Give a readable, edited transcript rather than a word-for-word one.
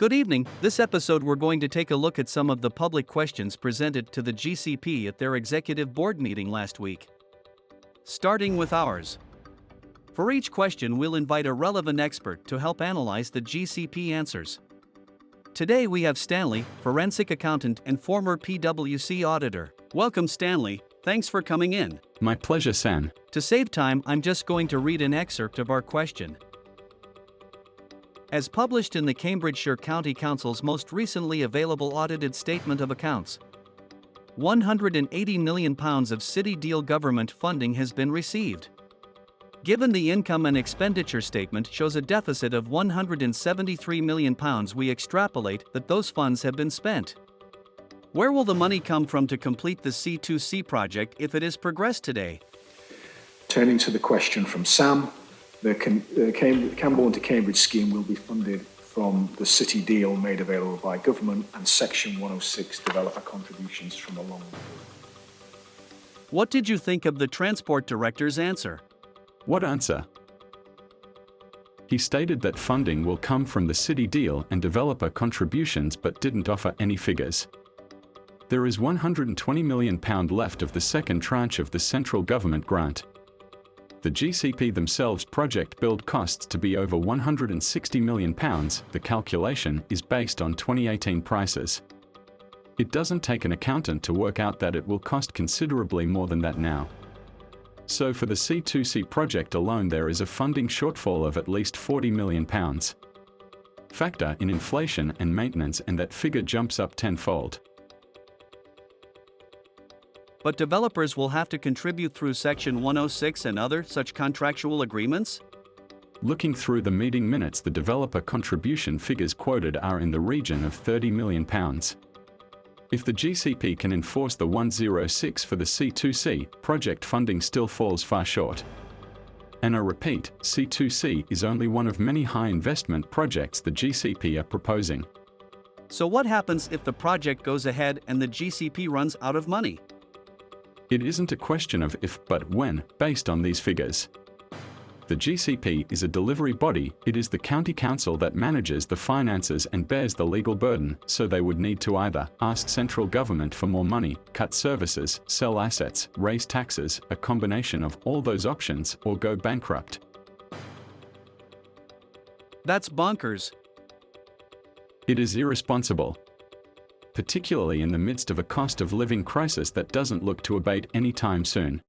Good evening. This episode we're going to take a look at some of the public questions presented to the GCP at their executive board meeting last week. Starting with ours. For each question we'll invite a relevant expert to help analyze the GCP answers. Today we have Stanley, forensic accountant and former PwC auditor. Welcome Stanley, thanks for coming in. My pleasure, San. To save time, I'm just going to read an excerpt of our question. As published in the Cambridgeshire County Council's most recently available audited statement of accounts, £180 million of City Deal government funding has been received. Given the income and expenditure statement shows a deficit of £173 million, we extrapolate that those funds have been spent. Where will the money come from to complete the C2C project if it is progressed today? Turning to the question from Sam, the Camborne to Cambridge scheme will be funded from the City Deal made available by government and Section 106 developer contributions from along the way. What did you think of the Transport Director's answer? What answer? He stated that funding will come from the City Deal and developer contributions but didn't offer any figures. There is £120 million left of the second tranche of the central government grant. The GCP themselves project build costs to be over £160 million. The calculation is based on 2018 prices. It doesn't take an accountant to work out that it will cost considerably more than that now. So for the C2C project alone there is a funding shortfall of at least £40 million. Factor in inflation and maintenance and that figure jumps up tenfold. But developers will have to contribute through Section 106 and other such contractual agreements? Looking through the meeting minutes, the developer contribution figures quoted are in the region of £30 million. If the GCP can enforce the 106 for the C2C, project funding still falls far short. And I repeat, C2C is only one of many high investment projects the GCP are proposing. So what happens if the project goes ahead and the GCP runs out of money? It isn't a question of if but when, based on these figures. The GCP is a delivery body, it is the county council that manages the finances and bears the legal burden, so they would need to either ask central government for more money, cut services, sell assets, raise taxes, a combination of all those options, or go bankrupt. That's bonkers. It is irresponsible. Particularly in the midst of a cost of living crisis that doesn't look to abate anytime soon.